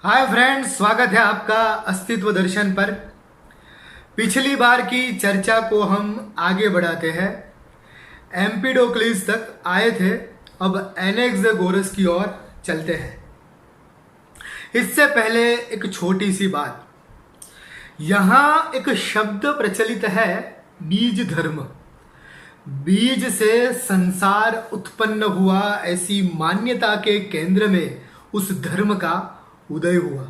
Hi friends, स्वागत है आपका अस्तित्व दर्शन पर। पिछली बार की चर्चा को हम आगे बढ़ाते हैं। एम्पिडोक्लिस तक आए थे, अब एनेक्सगोरस की ओर चलते हैं। इससे पहले एक छोटी सी बात, यहाँ एक शब्द प्रचलित है, बीज धर्म। बीज से संसार उत्पन्न हुआ, ऐसी मान्यता के केंद्र में उस धर्म का उदय हुआ।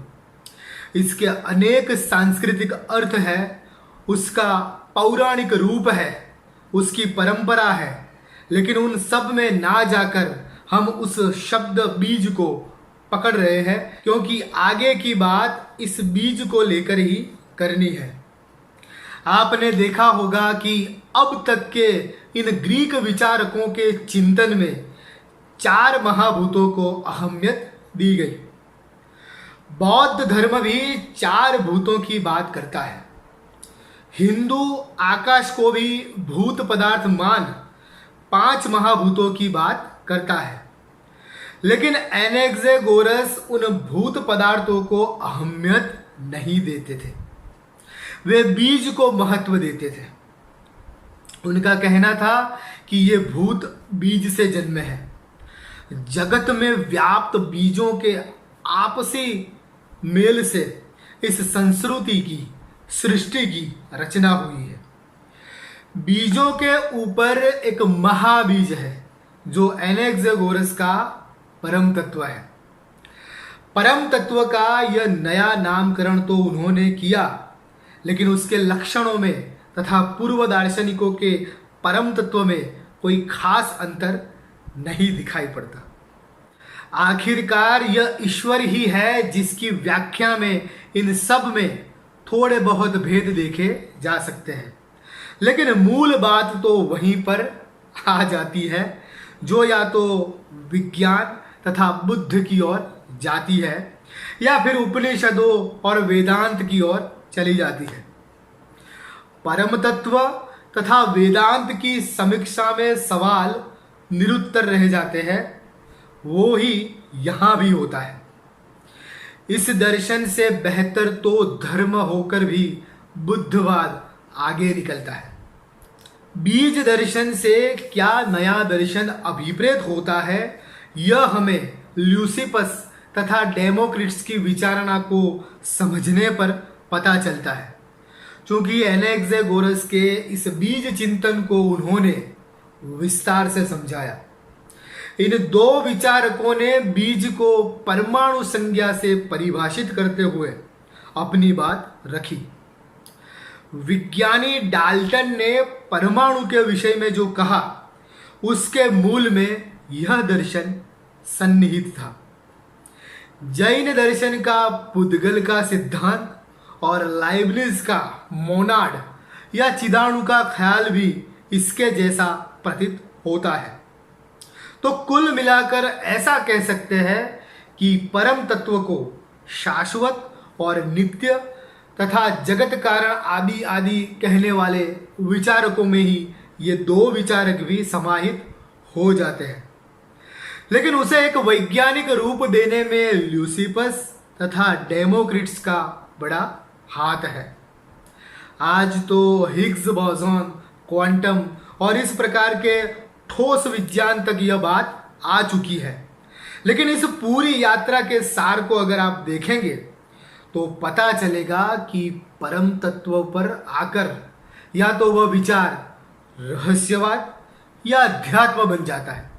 इसके अनेक सांस्कृतिक अर्थ है, उसका पौराणिक रूप है, उसकी परंपरा है। लेकिन उन सब में ना जाकर हम उस शब्द बीज को पकड़ रहे हैं, क्योंकि आगे की बात इस बीज को लेकर ही करनी है। आपने देखा होगा कि अब तक के इन ग्रीक विचारकों के चिंतन में 4 महाभूतों को अहमियत दी गई। बौद्ध धर्म भी 4 भूतों की बात करता है। हिंदू आकाश को भी भूत पदार्थ मान 5 महाभूतों की बात करता है। लेकिन एनेक्सगोरस उन भूत पदार्थों को अहमियत नहीं देते थे, वे बीज को महत्व देते थे। उनका कहना था कि ये भूत बीज से जन्मे हैं। जगत में व्याप्त बीजों के आपसी मेल से इस संस्कृति की, सृष्टि की रचना हुई है। बीजों के ऊपर एक महाबीज है जो एनेक्सगोरस का परम तत्व है। परम तत्व का यह नया नामकरण तो उन्होंने किया, लेकिन उसके लक्षणों में तथा पूर्व दार्शनिकों के परम तत्व में कोई खास अंतर नहीं दिखाई पड़ता। आखिरकार यह ईश्वर ही है जिसकी व्याख्या में इन सब में थोड़े बहुत भेद देखे जा सकते हैं। लेकिन मूल बात तो वहीं पर आ जाती है, जो या तो विज्ञान तथा बुद्ध की ओर जाती है या फिर उपनिषदों और वेदांत की ओर चली जाती है। परम तत्व तथा वेदांत की समीक्षा में सवाल निरुत्तर रह जाते हैं, वो ही यहां भी होता है। इस दर्शन से बेहतर तो धर्म होकर भी बुद्धवाद आगे निकलता है। बीज दर्शन से क्या नया दर्शन अभिप्रेत होता है, यह हमें ल्यूसिपस तथा डेमोक्रिट्स की विचारणा को समझने पर पता चलता है। क्योंकि एनेक्सगोरस के इस बीज चिंतन को उन्होंने विस्तार से समझाया। इन 2 विचारकों ने बीज को परमाणु संज्ञा से परिभाषित करते हुए अपनी बात रखी। विज्ञानी डाल्टन ने परमाणु के विषय में जो कहा, उसके मूल में यह दर्शन सन्निहित था। जैन दर्शन का पुद्गल का सिद्धांत और लाइब्निज का मोनाड या चिदाणु का ख्याल भी इसके जैसा प्रतीत होता है। तो कुल मिलाकर ऐसा कह सकते हैं कि परम तत्व को शाश्वत और नित्य तथा जगत कारण आदि आदि कहने वाले विचारकों में ही ये 2 विचारक भी समाहित हो जाते हैं। लेकिन उसे एक वैज्ञानिक रूप देने में ल्यूसिपस तथा डेमोक्रिट्स का बड़ा हाथ है। आज तो हिग्स बोसॉन, क्वांटम और इस प्रकार के ठोस विज्ञान तक यह बात आ चुकी है। लेकिन इस पूरी यात्रा के सार को अगर आप देखेंगे तो पता चलेगा कि परम तत्व पर आकर या तो वह विचार रहस्यवाद या अध्यात्म बन जाता है,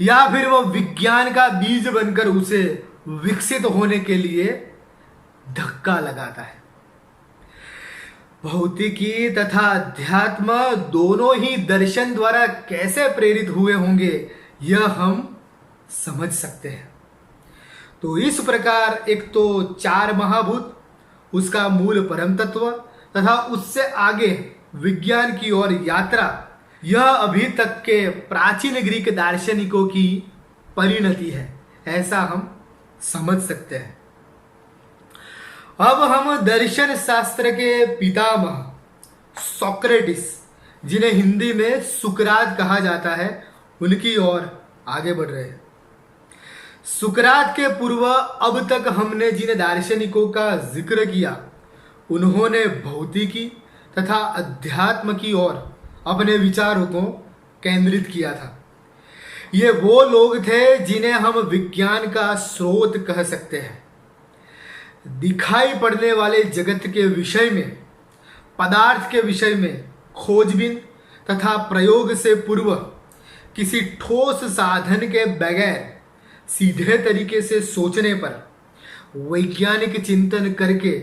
या फिर वह विज्ञान का बीज बनकर उसे विकसित होने के लिए धक्का लगाता है। भौतिकी तथा अध्यात्म दोनों ही दर्शन द्वारा कैसे प्रेरित हुए होंगे, यह हम समझ सकते हैं। तो इस प्रकार एक तो 4 महाभूत, उसका मूल परम तत्व तथा उससे आगे विज्ञान की ओर यात्रा, यह अभी तक के प्राचीन ग्रीक दार्शनिकों की परिणति है, ऐसा हम समझ सकते हैं। अब हम दर्शन शास्त्र के पितामह सोक्रेटिस, जिन्हें हिंदी में सुकरात कहा जाता है, उनकी ओर आगे बढ़ रहे हैं। सुकरात के पूर्व अब तक हमने जिन दार्शनिकों का जिक्र किया, उन्होंने भौतिकी तथा अध्यात्म की ओर अपने विचारों को केंद्रित किया था। ये वो लोग थे जिन्हें हम विज्ञान का स्रोत कह सकते हैं। दिखाई पड़ने वाले जगत के विषय में, पदार्थ के विषय में खोजबीन तथा प्रयोग से पूर्व किसी ठोस साधन के बगैर सीधे तरीके से सोचने पर वैज्ञानिक चिंतन करके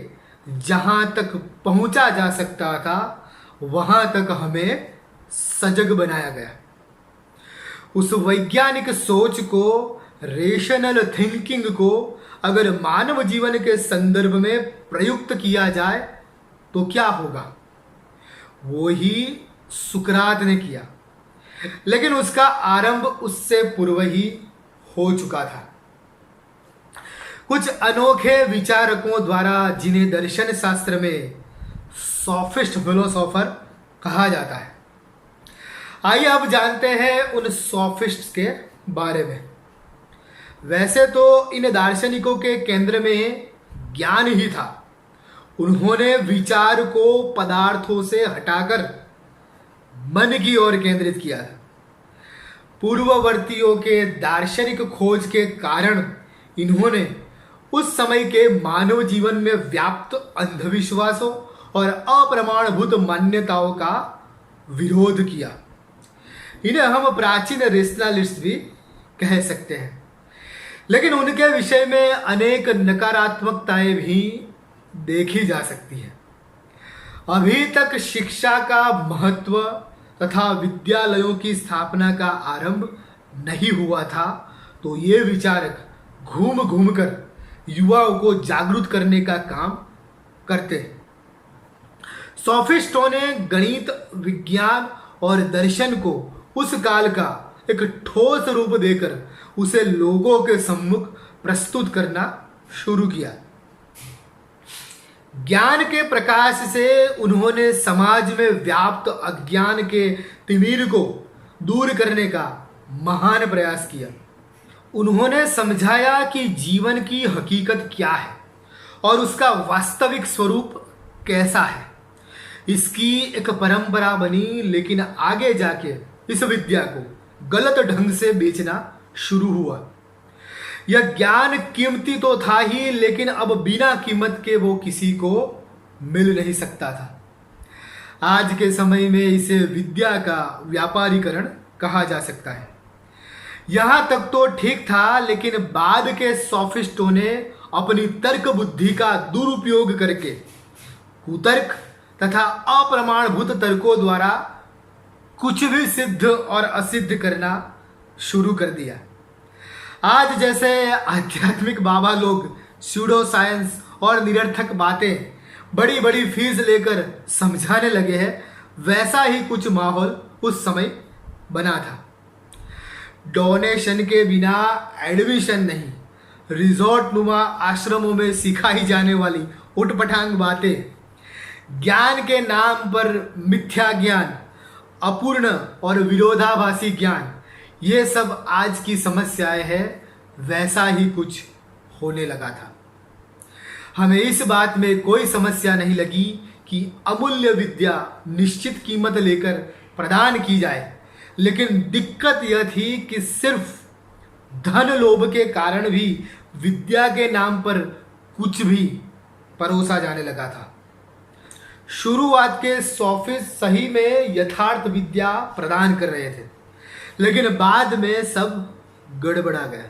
जहां तक पहुंचा जा सकता था, वहां तक हमें सजग बनाया गया। उस वैज्ञानिक सोच को, रेशनल थिंकिंग को अगर मानव जीवन के संदर्भ में प्रयुक्त किया जाए तो क्या होगा? वो ही सुकरात ने किया, लेकिन उसका आरंभ उससे पूर्व ही हो चुका था। कुछ अनोखे विचारकों द्वारा जिन्हें दर्शन शास्त्र में सॉफिस्ट फिलोसोफर कहा जाता है। आइए अब जानते हैं उन सॉफिस्ट्स के बारे में। वैसे तो इन दार्शनिकों के केंद्र में ज्ञान ही था। उन्होंने विचार को पदार्थों से हटाकर मन की ओर केंद्रित किया था। पूर्ववर्तियों के दार्शनिक खोज के कारण इन्होंने उस समय के मानव जीवन में व्याप्त अंधविश्वासों और अप्रमाणभूत मान्यताओं का विरोध किया। इन्हें हम प्राचीन रेशनलिस्ट भी कह सकते हैं, लेकिन उनके विषय में अनेक नकारात्मकताएं भी देखी जा सकती हैं। अभी तक शिक्षा का महत्व तथा विद्यालयों की स्थापना का आरंभ नहीं हुआ था, तो ये विचारक घूम घूम कर युवाओं को जागरूक करने का काम करते हैं। सोफिस्टों ने गणित, विज्ञान और दर्शन को उस काल का एक ठोस रूप देकर उसे लोगों के सम्मुख प्रस्तुत करना शुरू किया। ज्ञान के प्रकाश से उन्होंने समाज में व्याप्त अज्ञान के तिमिर को दूर करने का महान प्रयास किया। उन्होंने समझाया कि जीवन की हकीकत क्या है और उसका वास्तविक स्वरूप कैसा है। इसकी एक परंपरा बनी, लेकिन आगे जाके इस विद्या को गलत ढंग से बेचना शुरू हुआ। यह ज्ञान कीमती तो था ही, लेकिन अब बिना कीमत के वो किसी को मिल नहीं सकता था। आज के समय में इसे विद्या का व्यापारीकरण कहा जा सकता है। यहां तक तो ठीक था, लेकिन बाद के सोफिस्टों ने अपनी तर्क बुद्धि का दुरुपयोग करके कुतर्क तथा अप्रमाणभूत तर्कों द्वारा कुछ भी सिद्ध और असिद्ध करना शुरू कर दिया। आज जैसे आध्यात्मिक बाबा लोग स्यूडो साइंस और निरर्थक बातें बड़ी बड़ी फीस लेकर समझाने लगे हैं, वैसा ही कुछ माहौल उस समय बना था। डोनेशन के बिना एडमिशन नहीं, रिजॉर्ट नुमा आश्रमों में सिखाई जाने वाली उटपटांग बातें, ज्ञान के नाम पर मिथ्या ज्ञान, अपूर्ण और विरोधाभासी ज्ञान, ये सब आज की समस्याएं हैं। वैसा ही कुछ होने लगा था। हमें इस बात में कोई समस्या नहीं लगी कि अमूल्य विद्या निश्चित कीमत लेकर प्रदान की जाए, लेकिन दिक्कत यह थी कि सिर्फ धन लोभ के कारण भी विद्या के नाम पर कुछ भी परोसा जाने लगा था। शुरुआत के सोफिस्ट सही में यथार्थ विद्या प्रदान कर रहे थे, लेकिन बाद में सब गड़बड़ा गया।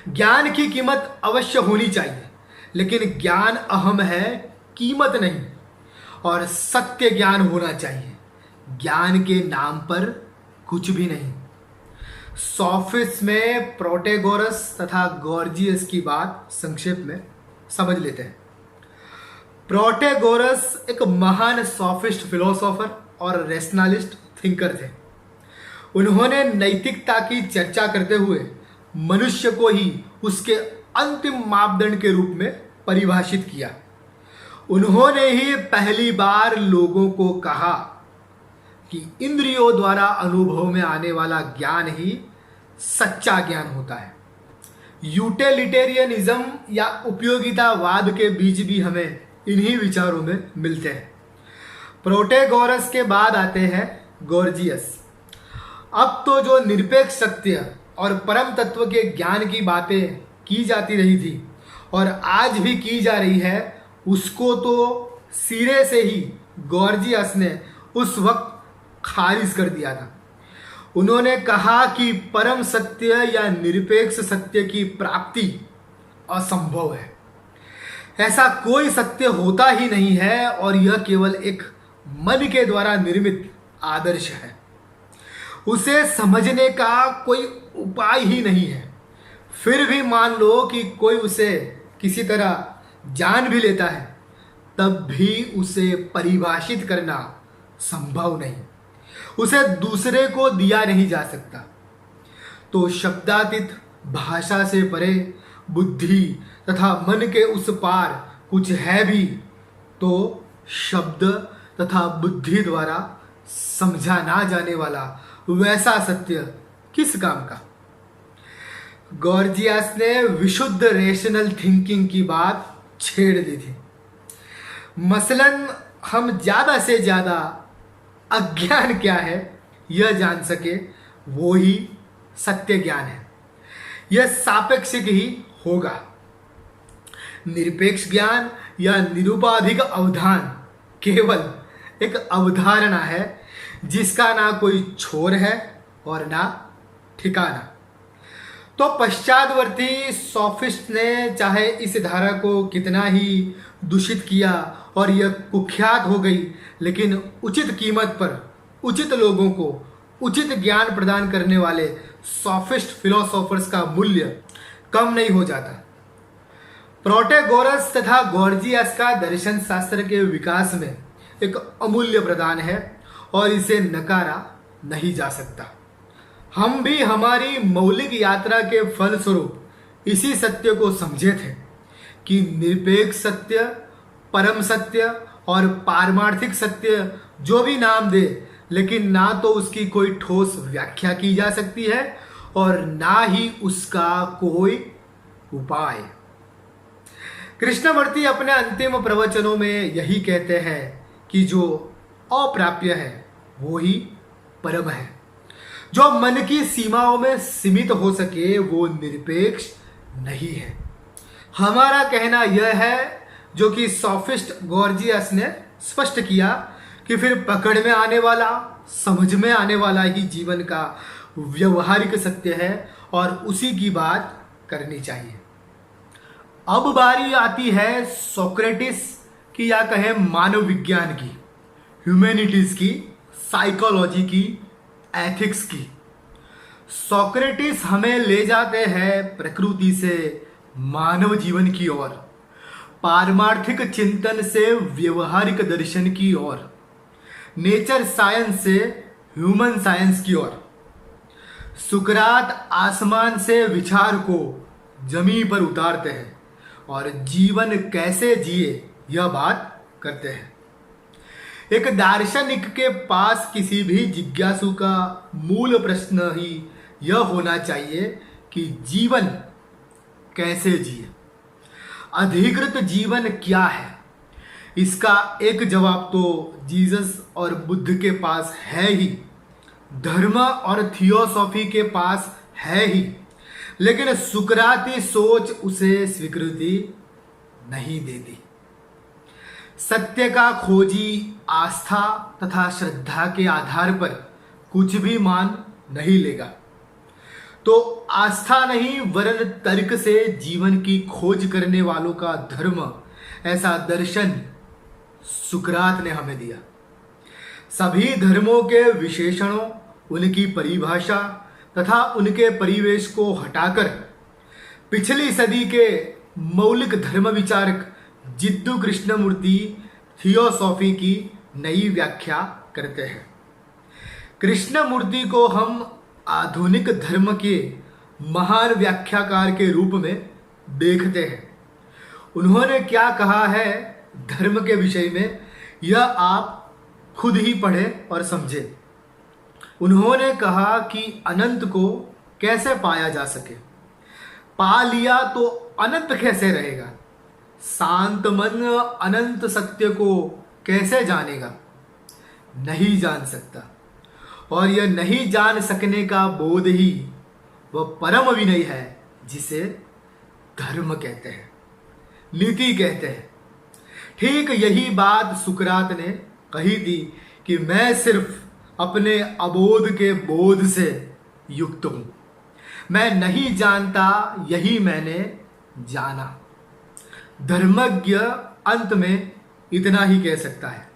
ज्ञान की कीमत अवश्य होनी चाहिए, लेकिन ज्ञान अहम है, कीमत नहीं। और सत्य ज्ञान होना चाहिए, ज्ञान के नाम पर कुछ भी नहीं। सोफिस्ट में प्रोटेगोरस तथा गॉर्जियस की बात संक्षेप में समझ लेते हैं। प्रोटेगोरस एक महान सोफिस्ट फिलोसोफर और रेशनलिस्ट थिंकर थे। उन्होंने नैतिकता की चर्चा करते हुए मनुष्य को ही उसके अंतिम मापदंड के रूप में परिभाषित किया। उन्होंने ही पहली बार लोगों को कहा कि इंद्रियों द्वारा अनुभव में आने वाला ज्ञान ही सच्चा ज्ञान होता है यूटिलिटेरियनिज्म या उपयोगितावाद के बीच भी हमें इन्हीं विचारों में मिलते हैं। प्रोटेगोरस के बाद आते हैं गोर्जियस। अब तो जो निरपेक्ष सत्य और परम तत्व के ज्ञान की बातें की जाती रही थी और आज भी की जा रही है, उसको तो सिरे से ही गोर्जियस ने उस वक्त खारिज कर दिया था। उन्होंने कहा कि परम सत्य या निरपेक्ष सत्य की प्राप्ति असंभव है। ऐसा कोई सत्य होता ही नहीं है और यह केवल एक मन के द्वारा निर्मित आदर्श है। उसे समझने का कोई उपाय ही नहीं है। फिर भी मान लो कि कोई उसे किसी तरह जान भी लेता है, तब भी उसे परिभाषित करना संभव नहीं, उसे दूसरे को दिया नहीं जा सकता। तो शब्दातीत भाषा से परे बुद्धि तथा मन के उस पार कुछ है भी तो शब्द तथा बुद्धि द्वारा समझा ना जाने वाला वैसा सत्य किस काम का। गोर्जियस ने विशुद्ध रेशनल थिंकिंग की बात छेड़ दी थी। मसलन हम ज़्यादा से ज़्यादा अज्ञान क्या है यह जान सके, वो ही सत्य ज्ञान है। यह सापेक्षिक ही होगा। निरपेक्ष ज्ञान या निरुपाधिक अवधान केवल एक अवधारणा है जिसका ना कोई छोर है और ना ठिकाना। तो पश्चातवर्ती सोफिस्ट ने चाहे इस धारा को कितना ही दूषित किया और यह कुख्यात हो गई, लेकिन उचित कीमत पर उचित लोगों को उचित ज्ञान प्रदान करने वाले सोफिस्ट फिलोसोफर्स का मूल्य कम नहीं हो जाता। प्रोटेगोरस तथा गोर्जियस का दर्शन शास्त्र के विकास में एक अमूल्य प्रदान है और इसे नकारा नहीं जा सकता। हम भी हमारी मौलिक यात्रा के फलस्वरूप इसी सत्य को समझे थे कि निरपेक्ष सत्य, परम सत्य और पारमार्थिक सत्य जो भी नाम दे, लेकिन ना तो उसकी कोई ठोस व्याख्या की जा सकती है और ना ही उसका कोई उपाय। कृष्णमूर्ति अपने अंतिम प्रवचनों में यही कहते हैं कि जो अप्राप्य है वो ही परम है। जो मन की सीमाओं में सीमित हो सके वो निरपेक्ष नहीं है। हमारा कहना यह है, जो कि सोफिस्ट गोर्जियस ने स्पष्ट किया, कि फिर पकड़ में आने वाला, समझ में आने वाला ही जीवन का व्यवहारिक सत्य है और उसी की बात करनी चाहिए। अब बारी आती है सोक्रेटिस की या कहें मानव विज्ञान की, ह्यूमैनिटीज की, साइकोलॉजी की, एथिक्स की। सोक्रेटिस हमें ले जाते हैं प्रकृति से मानव जीवन की ओर, पारमार्थिक चिंतन से व्यवहारिक दर्शन की ओर, नेचर साइंस से ह्यूमन साइंस की ओर। सुकरात आसमान से विचार को जमीन पर उतारते हैं और जीवन कैसे जिए यह बात करते हैं। एक दार्शनिक के पास किसी भी जिज्ञासु का मूल प्रश्न ही यह होना चाहिए कि जीवन कैसे जिए, अधिकृत जीवन क्या है। इसका एक जवाब तो जीसस और बुद्ध के पास है ही, धर्म और थियोसॉफी के पास है ही, लेकिन सुकराती सोच उसे स्वीकृति नहीं देती। सत्य का खोजी आस्था तथा श्रद्धा के आधार पर कुछ भी मान नहीं लेगा। तो आस्था नहीं वरन तर्क से जीवन की खोज करने वालों का धर्म, ऐसा दर्शन सुकरात ने हमें दिया। सभी धर्मों के विशेषणों, उनकी परिभाषा तथा उनके परिवेश को हटाकर पिछली सदी के मौलिक धर्म विचारक जिद्दू कृष्णमूर्ति थियोसॉफी की नई व्याख्या करते हैं। कृष्णमूर्ति को हम आधुनिक धर्म के महान व्याख्याकार के रूप में देखते हैं। उन्होंने क्या कहा है धर्म के विषय में, यह आप खुद ही पढ़ें और समझें। उन्होंने कहा कि अनंत को कैसे पाया जा सके। पा लिया तो अनंत कैसे रहेगा, शांत मन अनंत सत्य को कैसे जानेगा, नहीं जान सकता। और यह नहीं जान सकने का बोध ही वह परम विनय है जिसे धर्म कहते हैं, नीति कहते हैं। ठीक यही बात सुकरात ने कही थी कि मैं सिर्फ अपने अबोध के बोध से युक्त हूं, मैं नहीं जानता, यही मैंने जाना। धर्मज्ञ अंत में इतना ही कह सकता है।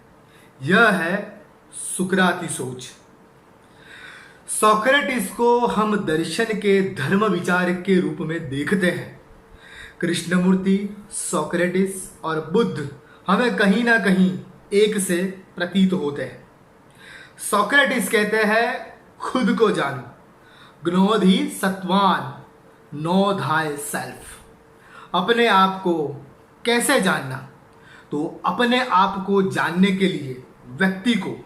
यह है सुकराती सोच। सोक्रेटिस को हम दर्शन के धर्म विचार के रूप में देखते हैं। कृष्णमूर्ति, सोक्रेटिस और बुद्ध हमें कहीं ना कहीं एक से प्रतीत होते हैं। सोक्रेटिस कहते हैं खुद को जानो, ग्नोधि सत्वान, नो धाय सेल्फ। अपने आप को कैसे जानना, तो अपने आप को जानने के लिए व्यक्ति को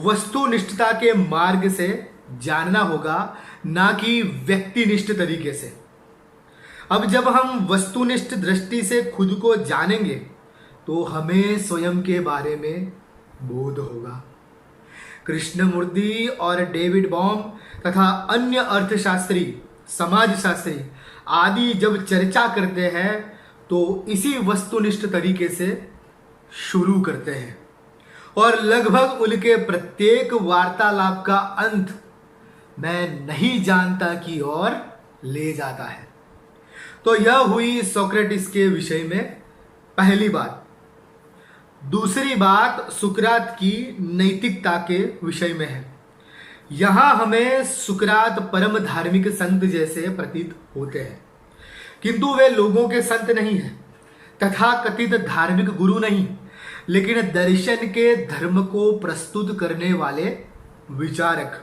वस्तुनिष्ठता के मार्ग से जानना होगा, ना कि व्यक्तिनिष्ठ तरीके से। अब जब हम वस्तुनिष्ठ दृष्टि से खुद को जानेंगे तो हमें स्वयं के बारे में बोध होगा। कृष्णमूर्ति और डेविड बॉम तथा अन्य अर्थशास्त्री, समाजशास्त्री आदि जब चर्चा करते हैं तो इसी वस्तुनिष्ठ तरीके से शुरू करते हैं और लगभग उनके प्रत्येक वार्तालाप का अंत मैं नहीं जानता की ओर ले जाता है। तो यह हुई सोक्रेटिस के विषय में पहली बात। दूसरी बात सुकरात की नैतिकता के विषय में है। यहां हमें सुकरात परम धार्मिक संत जैसे प्रतीत होते हैं, किंतु वे लोगों के संत नहीं हैं, तथा कथित धार्मिक गुरु नहीं, लेकिन दर्शन के धर्म को प्रस्तुत करने वाले विचारक।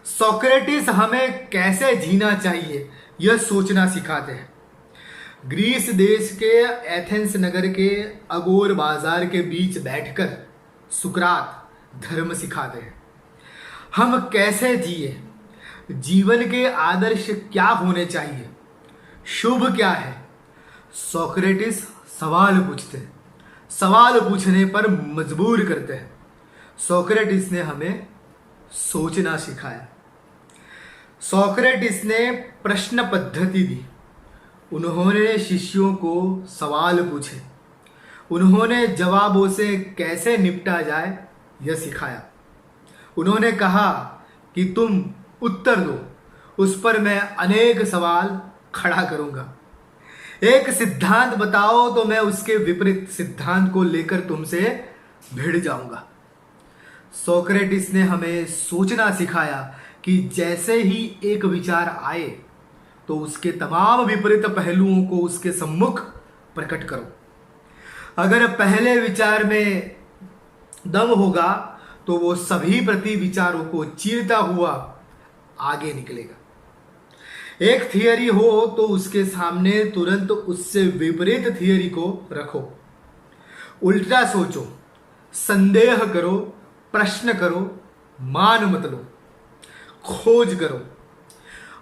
सोक्रेटिस हमें कैसे जीना चाहिए यह सोचना सिखाते हैं। ग्रीस देश के एथेंस नगर के अगोर बाजार के बीच बैठकर सुकरात धर्म सिखाते हैं। हम कैसे जिए, जीवन के आदर्श क्या होने चाहिए, शुभ क्या है। सोक्रेटिस सवाल पूछते हैं, सवाल पूछने पर मजबूर करते हैं। सोक्रेटिस ने हमें सोचना सिखाया। सोक्रेटिस ने प्रश्न पद्धति दी। उन्होंने शिष्यों को सवाल पूछे, उन्होंने जवाबों से कैसे निपटा जाए यह सिखाया। उन्होंने कहा कि तुम उत्तर दो, उस पर मैं अनेक सवाल खड़ा करूंगा। एक सिद्धांत बताओ तो मैं उसके विपरीत सिद्धांत को लेकर तुमसे भिड़ जाऊंगा। सोक्रेटिस ने हमें सोचना सिखाया कि जैसे ही एक विचार आए तो उसके तमाम विपरीत पहलुओं को उसके सम्मुख प्रकट करो। अगर पहले विचार में दम होगा तो वो सभी प्रति विचारों को चीरता हुआ आगे निकलेगा। एक थियरी हो तो उसके सामने तुरंत उससे विपरीत थियरी को रखो, उल्टा सोचो, संदेह करो, प्रश्न करो, मान मत लो, खोज करो।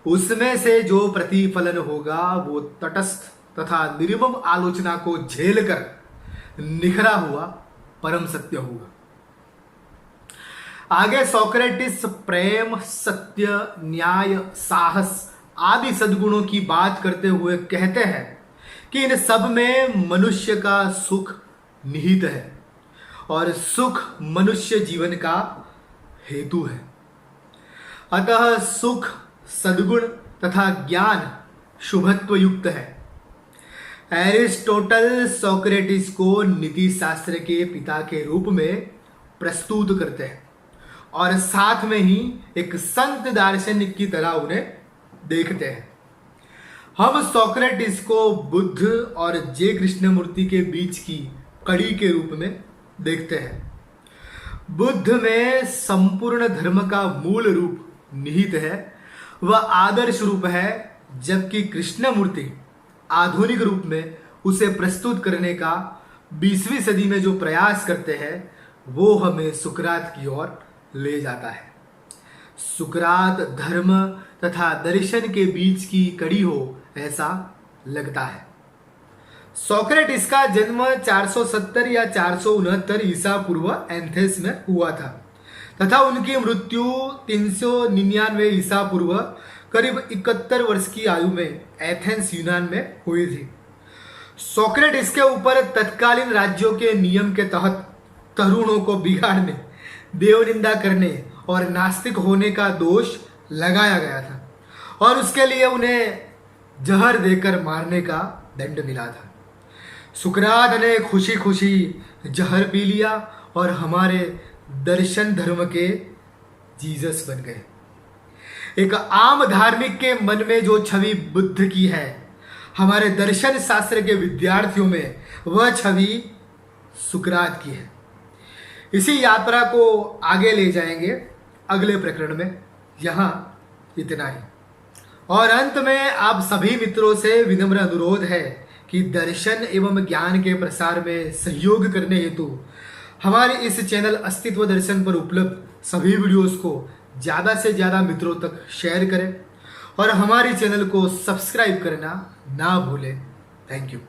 उसमें से जो प्रतिफलन होगा वो तटस्थ तथा निर्मम आलोचना को झेलकर निखरा हुआ परम सत्य होगा। आगे सोक्रेटिस प्रेम, सत्य, न्याय, साहस आदि सद्गुणों की बात करते हुए कहते हैं कि इन सब में मनुष्य का सुख निहित है और सुख मनुष्य जीवन का हेतु है। अतः सुख, सद्गुण तथा ज्ञान शुभत्व युक्त है। एरिस्टोटल सोक्रेटिस को नीति शास्त्र के पिता के रूप में प्रस्तुत करते हैं और साथ में ही एक संत दार्शनिक की तरह उन्हें देखते हैं। हम सोक्रेटिस को बुद्ध और जे कृष्णमूर्ति के बीच की कड़ी के रूप में देखते हैं। बुद्ध में संपूर्ण धर्म का मूल रूप निहित है, वह आदर्श रूप है, जबकि कृष्णमूर्ति आधुनिक रूप में उसे प्रस्तुत करने का 20वीं सदी में जो प्रयास करते हैं वो हमें सुकरात की ओर ले जाता है। सुकरात धर्म तथा दर्शन के बीच की कड़ी हो ऐसा लगता है। सोक्रेटिस का जन्म 470 या 469 ईसा पूर्व एथेंस में हुआ था तथा उनकी मृत्यु 399 ईसा पूर्व करीब 71 वर्ष की आयु में एथेंस यूनान में हुई थी। सोक्रेटिस के ऊपर तत्कालीन राज्यों के नियम के तहत तरुणों को बिगाड़ने, देवनिंदा करने और नास्तिक होने का दोष लगाया गया था और उसके लिए उन्हें जहर देकर मारने का दंड मिला था। सुकरात ने खुशी खुशी जहर पी लिया और हमारे दर्शन धर्म के जीसस बन गए। एक आम धार्मिक के मन में जो छवि बुद्ध की है, हमारे दर्शन शास्त्र के विद्यार्थियों में वह छवि सुकरात की है। इसी यात्रा को आगे ले जाएंगे अगले प्रकरण में। यहाँ इतना ही। और अंत में आप सभी मित्रों से विनम्र अनुरोध है कि दर्शन एवं ज्ञान के प्रसार में सहयोग करने हेतु हमारे इस चैनल अस्तित्व दर्शन पर उपलब्ध सभी वीडियोस को ज़्यादा से ज़्यादा मित्रों तक शेयर करें और हमारे चैनल को सब्सक्राइब करना ना भूलें। Thank you.